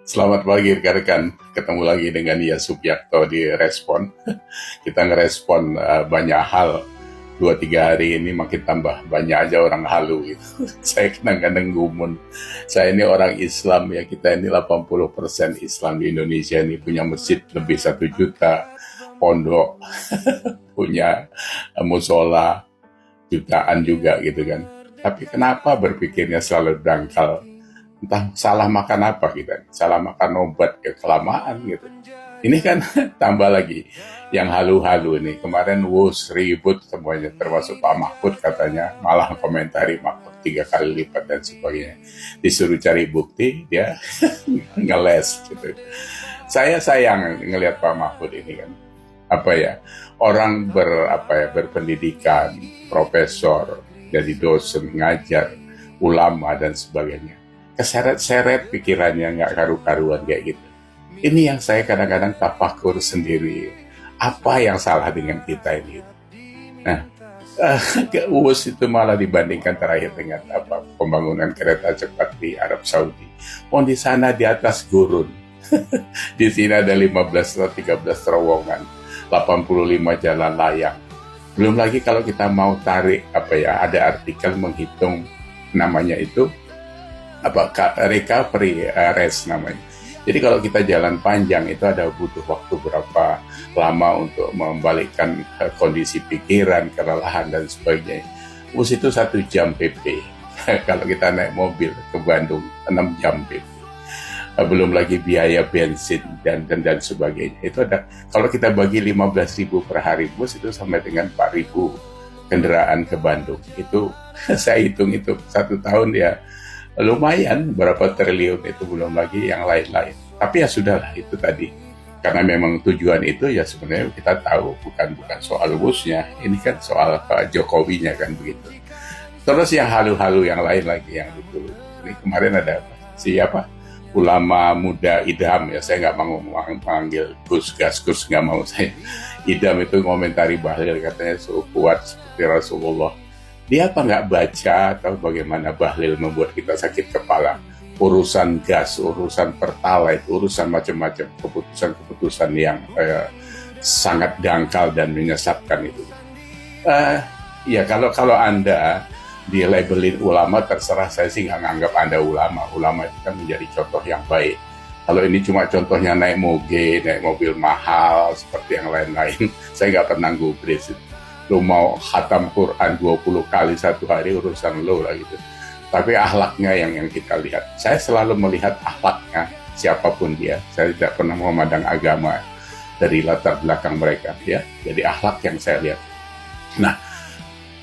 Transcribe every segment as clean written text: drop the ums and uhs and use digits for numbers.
Selamat pagi rekan-rekan, ketemu lagi dengan Ia Subiakto di Respon. Kita ngerespon banyak hal. 2-3 hari ini makin tambah banyak aja orang halu gitu. Saya kadang-kadang gumun. Saya ini orang Islam ya, kita ini 80% Islam di Indonesia ini, punya masjid lebih 1 juta, pondok, punya musola jutaan juga gitu kan. Tapi kenapa berpikirnya selalu dangkal? Entah salah makan apa kita, salah makan obat ya kelamaan gitu. Ini kan tambah lagi yang halu-halu nih. Kemarin wus ribut semuanya, termasuk Pak Mahfud katanya malah komentari Mahfud 3 kali lipat dan sebagainya. Disuruh cari bukti, dia ngeles gitu. Saya sayang ngelihat Pak Mahfud ini kan, apa ya, orang berpendidikan, profesor, jadi dosen, ngajar, ulama dan sebagainya, keseret-seret pikirannya nggak karu-karuan kayak gitu. Ini yang saya kadang-kadang tafakur sendiri. Apa yang salah dengan kita ini? Nah, ke UUS itu malah dibandingkan terakhir dengan pembangunan kereta cepat di Arab Saudi. Pun di sana di atas gurun. Di sini ada 15 atau 13 terowongan, 85 jalan layang. Belum lagi kalau kita mau tarik ada artikel menghitung namanya itu recovery rest namanya. Jadi kalau kita jalan panjang itu ada butuh waktu berapa lama untuk membalikkan kondisi pikiran, kelelahan dan sebagainya. Bus itu 1 jam PP. Kalau kita naik mobil ke Bandung 6 jam PP. Belum lagi biaya bensin dan sebagainya. Itu ada, kalau kita bagi 15.000 per hari bus itu sampai dengan 4.000 kendaraan ke Bandung. Itu saya hitung itu 1 tahun ya lumayan berapa triliun, itu belum lagi yang lain-lain. Tapi ya sudahlah, itu tadi karena memang tujuan itu ya sebenarnya kita tahu bukan soal busnya, ini kan soal Pak Jokowinya kan begitu. Terus yang halu-halu yang lain lagi yang itu, ini kemarin ada siapa ulama muda Idham ya, saya nggak mau panggil Gus Gaskus, nggak mau saya. Idham itu komentari Bahlil, katanya so kuat seperti Rasulullah. Dia apa nggak baca atau bagaimana Bahlil membuat kita sakit kepala? Urusan gas, urusan pertalite, urusan macam-macam, keputusan-keputusan yang sangat dangkal dan menyesatkan itu. Ya kalau Anda di-labelin ulama, terserah, saya sih nggak nganggap Anda ulama. Ulama itu kan menjadi contoh yang baik. Kalau ini cuma contohnya naik moge, naik mobil mahal seperti yang lain-lain, saya nggak pernah gubris. Lo mau khatam Quran 20 kali 1 hari, urusan lo lah gitu. Tapi akhlaknya yang kita lihat. Saya selalu melihat akhlaknya siapapun dia. Saya tidak pernah memandang agama dari latar belakang mereka ya. Jadi akhlak yang saya lihat. Nah,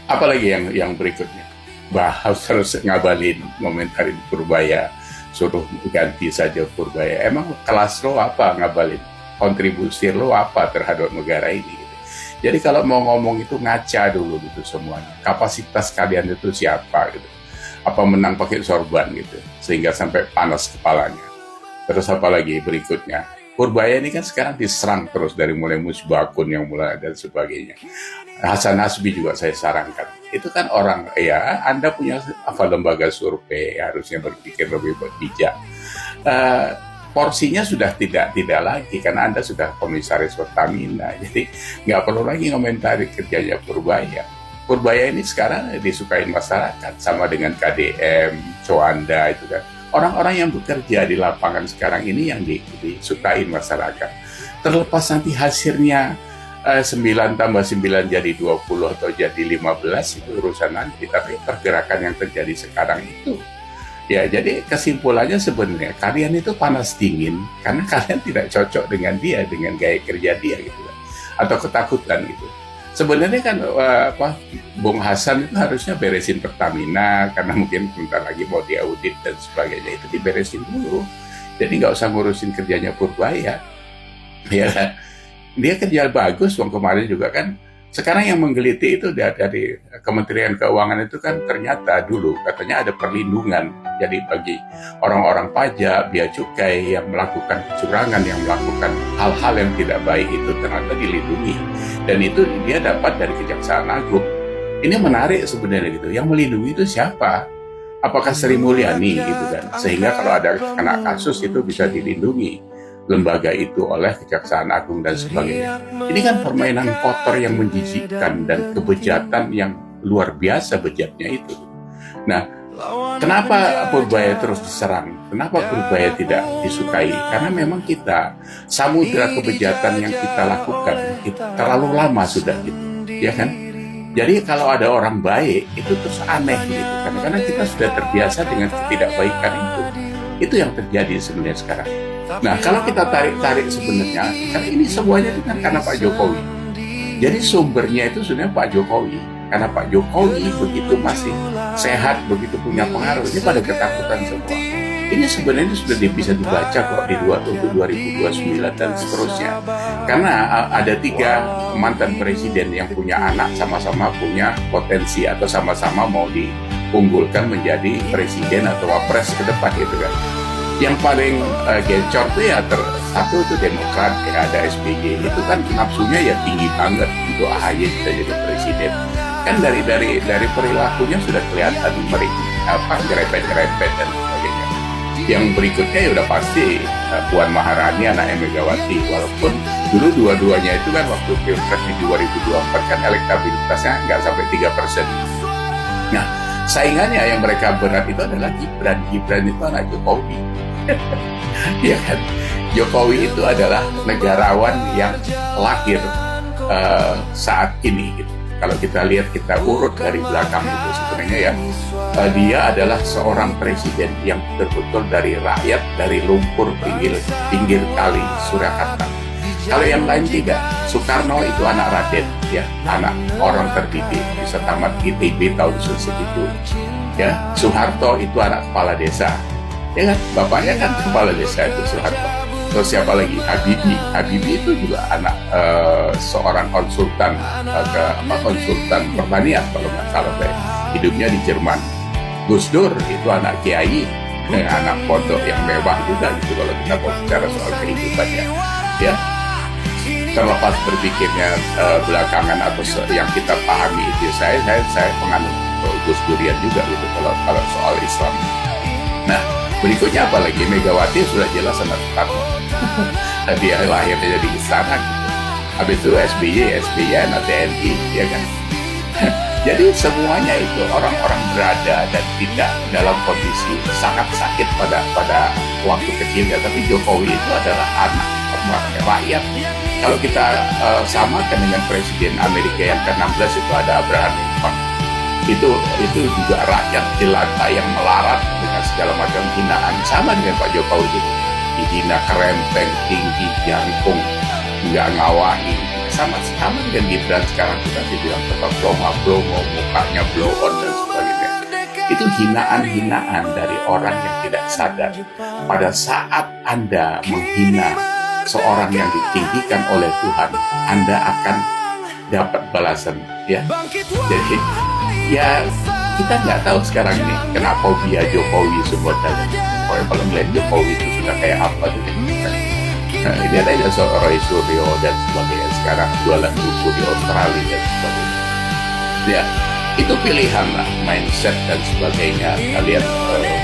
apalagi yang berikutnya? Bahas terus ngabalin, komentarin Purbaya, suruh ganti saja Purbaya. Emang kelas lo apa ngabalin? Kontribusi lo apa terhadap negara ini? Jadi kalau mau ngomong itu ngaca dulu gitu semuanya. Kapasitas kalian itu siapa gitu. Apa menang pakai sorban gitu. Sehingga sampai panas kepalanya. Terus apa lagi berikutnya? Purbaya ini kan sekarang diserang terus dari mulai musbakun yang mulai dan sebagainya. Hasan Nasbi juga saya sarankan. Itu kan orang, ya Anda punya lembaga survei, harusnya berpikir lebih bijak. Porsinya sudah tidak lagi karena Anda sudah komisaris Pertamina, jadi nggak perlu lagi komentari kerjanya Purbaya. Purbaya ini sekarang disukai masyarakat sama dengan KDM, Coanda itu kan. Orang-orang yang bekerja di lapangan sekarang ini yang disukai masyarakat. Terlepas nanti hasilnya 9 tambah 9 jadi 20 atau jadi 15 itu urusan nanti, tapi pergerakan yang terjadi sekarang itu ya, jadi kesimpulannya sebenarnya kalian itu panas dingin karena kalian tidak cocok dengan dia, dengan gaya kerja dia gitu kan, atau ketakutan gitu. Sebenarnya kan Bung Hasan itu harusnya beresin Pertamina karena mungkin bentar lagi mau diaudit dan sebagainya, itu diberesin dulu. Jadi nggak usah ngurusin kerjanya Purbaya, ya kan? Dia kerja bagus, kemarin juga kan. Sekarang yang menggeliti itu dari Kementerian Keuangan itu kan ternyata dulu katanya ada perlindungan. Jadi bagi orang-orang pajak, bea cukai yang melakukan kecurangan, yang melakukan hal-hal yang tidak baik itu ternyata dilindungi. Dan itu dia dapat dari Kejaksaan Agung. Ini menarik sebenarnya gitu. Yang melindungi itu siapa? Apakah Sri Mulyani gitu kan, sehingga kalau ada kena kasus itu bisa dilindungi lembaga itu oleh Kejaksaan Agung dan sebagainya. Ini kan permainan kotor yang menjijikkan dan kebejatan yang luar biasa bejatnya itu. Nah, kenapa Purbaya terus diserang? Kenapa Purbaya tidak disukai? Karena memang kita, samudera kebejatan yang kita lakukan, terlalu lama sudah gitu, ya kan? Jadi kalau ada orang baik, itu terus aneh gitu kan? Karena kita sudah terbiasa dengan ketidakbaikan itu. Itu yang terjadi sebenarnya sekarang. Nah, kalau kita tarik sebenarnya, kan ini semuanya itu kan karena Pak Jokowi. Jadi sumbernya itu sebenarnya Pak Jokowi. Karena Pak Jokowi begitu masih sehat, begitu punya pengaruh, ini pada ketakutan semua. Ini sebenarnya sudah bisa dibaca kok di 2029 dan seterusnya. Karena ada 3 mantan presiden yang punya anak sama-sama punya potensi atau sama-sama mau diunggulkan menjadi presiden atau wapres ke depan gitu kan. Yang paling gencor tuh ya satu itu Demokrat, ya ada SBY, itu kan nafsunya ya tinggi banget untuk AHY bisa jadi presiden. Kan dari perilakunya sudah kelihatan nyerempet dan sebagainya. Yang berikutnya ya udah pasti Puan Maharani anaknya Megawati, walaupun dulu dua-duanya itu kan waktu Pilpres di 2024 kan elektabilitasnya nggak sampai 3%. Nah, saingannya yang mereka berat itu adalah Gibran. Gibran itu anak Jokowi. Ya kan? Jokowi itu adalah negarawan yang lahir saat ini gitu. Kalau kita lihat, kita urut dari belakang itu sebenarnya ya, dia adalah seorang presiden yang betul-betul dari rakyat, dari lumpur pinggir kali Surakarta. Kalau yang lain tidak. Soekarno itu anak Raden, ya, anak orang terdidik, bisa tamat ITB tahun segitu. Ya, Soeharto itu anak kepala desa. Ya kan, bapaknya kan kepala desa itu Soeharto. Terus siapa lagi? Habibie itu juga anak seorang konsultan konsultan pertanian kalau nggak salah, hidupnya di Jerman. Gus Dur itu anak kiai, anak pondok yang mewah juga gitu kalau kita mau bicara soal kehidupannya. Ya, terlepas berpikirnya belakangan atau yang kita pahami itu, saya penganut Gus Durian juga gitu kalau soal Islam. Nah, berikutnya apa lagi? Megawati sudah jelas anak Soekarno. Dia lahirnya jadi istana gitu. Habis itu SBY anak TNI, ya kan. Jadi semuanya itu orang-orang berada dan tidak dalam kondisi sangat sakit pada waktu kecilnya. Tapi Jokowi itu adalah anak rakyat. Kalau kita samakan dengan Presiden Amerika yang ke-16 itu ada Abraham Lincoln. Itu juga rakyat jelata yang melarat dengan segala macam hinaan, sama dengan Pak Jokowi itu. Dihina, kerempeng, tinggi, jangkung, nggak ngawahi, sama dengan Gibran sekarang kita dibilang tetap blomo, mukanya blow on dan sebagainya. Itu hinaan-hinaan dari orang yang tidak sadar. Pada saat Anda menghina seorang yang ditinggikan oleh Tuhan, Anda akan dapat balasan, ya. Jadi ya kita nggak tahu sekarang ini kenapa dia Jokowi semua tadi. Kalau melihat Jokowi itu sudah kayak apa tuh. Nah, ini ada soal Roy Suryo dan sebagainya, sekarang jualan buku di Australia dan sebagainya. Ya, itu pilihan lah, mindset dan sebagainya. Kalian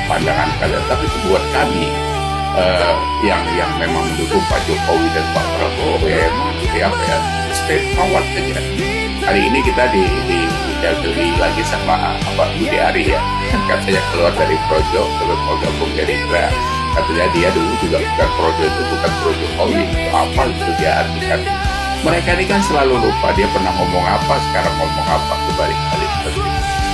pandangan kalian, tapi itu buat kami yang memang mendukung Pak Jokowi dan Pak Prabowo ya straightforward aja. Hari ini kita didageli lagi sama Budi Ari ya, katanya keluar dari Projo, terus mau gabung Gerindra. Katanya dia dulu juga bukan Projo, itu bukan Pro Jokowi, itu apa itu dia artikan. Mereka ini kan selalu lupa dia pernah ngomong apa, sekarang ngomong apa, kebalik-balik.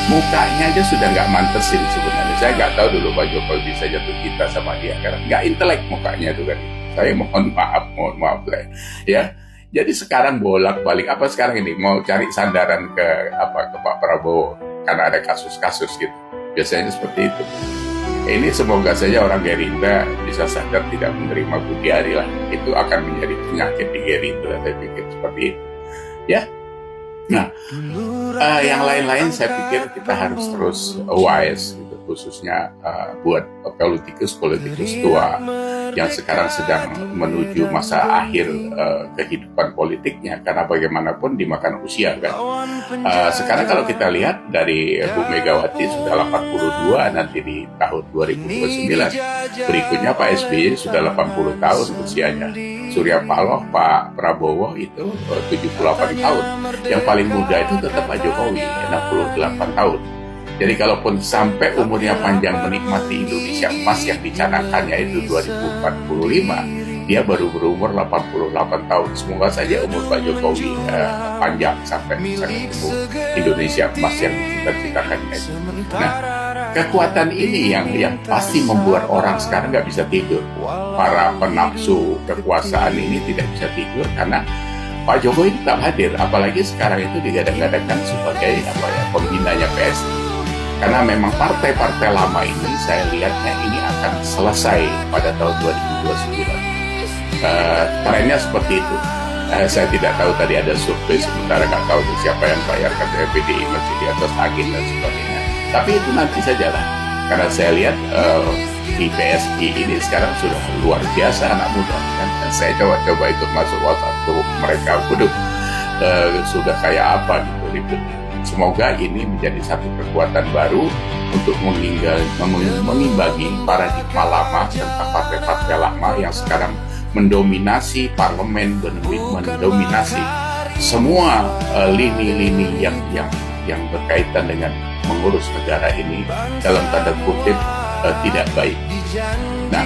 Mukanya aja sudah nggak mantesin sebenarnya. Saya nggak tahu dulu Pak Jokowi bisa jatuh cinta sama dia karena nggak intelek mukanya tuh kan. Saya mohon maaf lah ya. Jadi sekarang bolak-balik apa sekarang ini mau cari sandaran ke Pak Prabowo karena ada kasus-kasus gitu. Biasanya seperti itu. Ini semoga saja orang Gerindra bisa sadar tidak menerima Budi Ari lah. Itu akan menjadi penyakit di Gerindra, saya pikir seperti itu. Ya. Nah, yang lain-lain saya pikir kita harus terus wise gitu, khususnya buat politikus tua yang sekarang sedang menuju masa akhir kehidupan politiknya, karena bagaimanapun dimakan usia kan. Sekarang kalau kita lihat dari Bu Megawati sudah 82 nanti di tahun 2029, berikutnya Pak SBY sudah 80 tahun usianya, Surya Paloh, Pak Prabowo itu 78 tahun, yang paling muda itu tetap Pak Jokowi 68 tahun. Jadi kalaupun sampai umurnya panjang menikmati Indonesia emas yang dicanangkannya itu 2045, dia baru berumur 88 tahun. Semoga saja umur Pak Jokowi panjang sampai bisa ketemu Indonesia emas yang dicita-citakannya itu. Nah, kekuatan ini yang pasti membuat orang sekarang nggak bisa tidur. Para penafsu kekuasaan ini tidak bisa tidur karena Pak Jokowi tetap hadir, apalagi sekarang itu digadang-gadangkan sebagai pembinanya PSI. Karena memang partai-partai lama ini saya lihatnya ini akan selesai pada tahun 2029. Trennya seperti itu. Saya tidak tahu tadi ada survei, sementara nggak tahu siapa yang bayar, katanya PDI masih di atas angin dan sebagainya. Tapi itu nanti sajalah. Karena saya lihat di PSI ini sekarang sudah luar biasa anak muda. Dan saya coba-coba itu masuk WhatsApp group mereka, sudah kayak apa gitu ributnya. Semoga ini menjadi satu kekuatan baru untuk mengimbangi paradigma lama tentang partai-partai lama yang sekarang mendominasi parlemen, mendominasi semua lini-lini yang berkaitan dengan mengurus negara ini dalam tanda kutip tidak baik. Nah,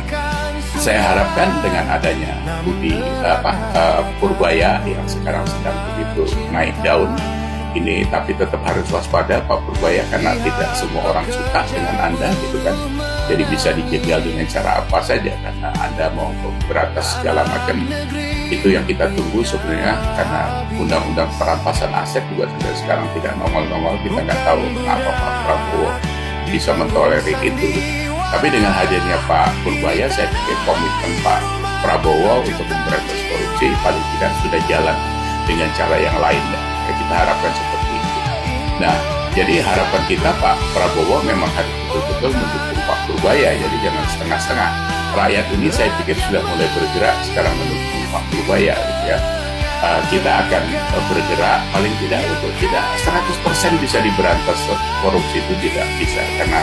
saya harapkan dengan adanya Budi Purbaya yang sekarang sedang begitu naik daun ini, tapi tetap harus waspada Pak Purbaya, karena tidak semua orang suka dengan Anda gitu kan. Jadi bisa dijegal dengan cara apa saja, karena Anda mau beratas segala macam. Itu yang kita tunggu sebenarnya, karena undang-undang perampasan aset juga sampai sekarang tidak nongol-nongol. Kita nggak tahu kenapa Pak Prabowo bisa mentolerir itu. Tapi dengan hadirnya Pak Purbaya, saya pikir komitmen Pak Prabowo untuk memberantas korupsi paling tidak sudah jalan dengan cara yang lain. Kita harapkan seperti itu. Nah, jadi harapan kita Pak Prabowo memang harus betul-betul mendukung Pak Purbaya, jadi jangan setengah-setengah. Rakyat ini saya pikir sudah mulai bergerak sekarang mendukung Pak Purbaya gitu ya. Kita akan bergerak paling tidak untuk tidak 100% bisa diberantas korupsi, itu tidak bisa, karena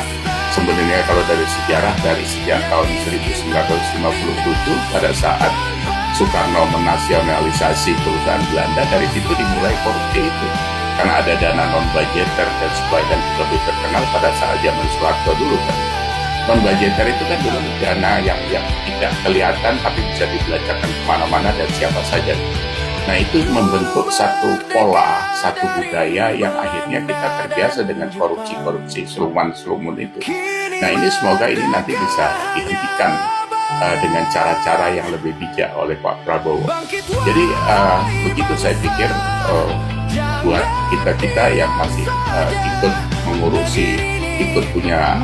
sebenarnya kalau dari sejarah, dari sejak tahun 1957 pada saat Soekarno menasionalisasi perusahaan Belanda, dari situ dimulai korupsi itu. Karena ada dana non-budgeter dan sebagainya, lebih terkenal pada saat zaman Soeharto dulu kan. Non-budgeter itu kan dulu dana yang tidak kelihatan tapi bisa dibelanjakan kemana-mana dan siapa saja. Nah, itu membentuk satu pola, satu budaya yang akhirnya kita terbiasa dengan korupsi-korupsi, seruman-serumun itu. Nah, ini semoga ini nanti bisa dihentikan dengan cara-cara yang lebih bijak oleh Pak Prabowo. Jadi begitu saya pikir buat kita yang masih ikut mengurusi, ikut punya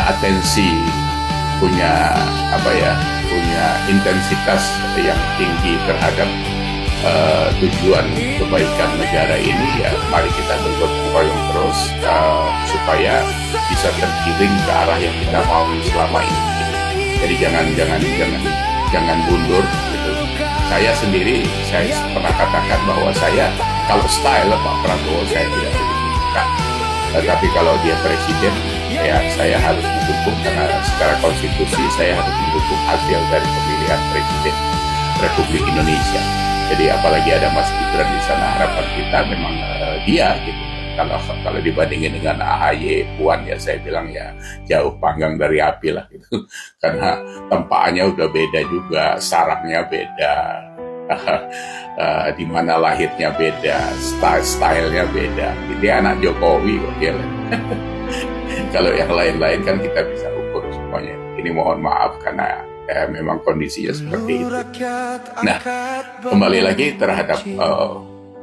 atensi, punya intensitas yang tinggi terhadap tujuan kebaikan negara ini, ya mari kita bergotong royong terus supaya bisa tergiring ke arah yang kita mau selama ini. Jadi jangan mundur gitu. Saya sendiri, saya pernah katakan bahwa saya kalau style Pak Prabowo saya tidak begitu suka. Tapi kalau dia presiden, ya saya harus mendukung, karena secara konstitusi saya harus mendukung hasil dari pemilihan presiden Republik Indonesia. Jadi apalagi ada Mas Gibran di sana, harapan kita memang dia gitu. Kalau dibandingin dengan AHY, Puan, ya saya bilang ya jauh panggang dari api lah gitu. Karena tempaannya udah beda juga, sarangnya beda, di mana lahirnya beda, stylenya beda. Jadi anak Jokowi kok ya. Kalau yang lain-lain kan kita bisa ukur semuanya. Ini mohon maaf karena memang kondisinya seperti itu. Nah, kembali lagi terhadap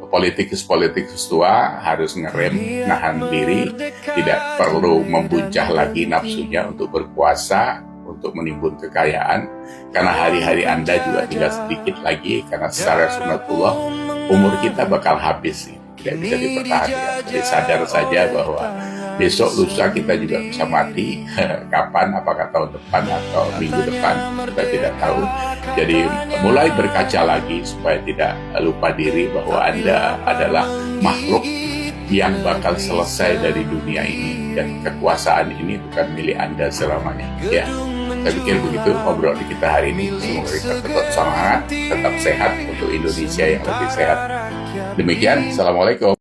politikus tua harus ngerem, nahan diri, tidak perlu membuncah lagi nafsunya untuk berkuasa, untuk menimbun kekayaan, karena hari-hari Anda juga tinggal sedikit lagi, karena secara sunatullah umur kita bakal habis, tidak bisa dipertahankan. Jadi sadar saja bahwa besok lusa kita juga bisa mati. Kapan, apakah tahun depan atau minggu depan, kita tidak tahu. Jadi mulai berkaca lagi supaya tidak lupa diri bahwa Anda adalah makhluk yang bakal selesai dari dunia ini, dan kekuasaan ini bukan milik Anda selamanya. Ya, saya pikir begitu ngobrol di kita hari ini. Semoga kita tetap semangat, tetap sehat untuk Indonesia yang lebih sehat. Demikian, Assalamualaikum.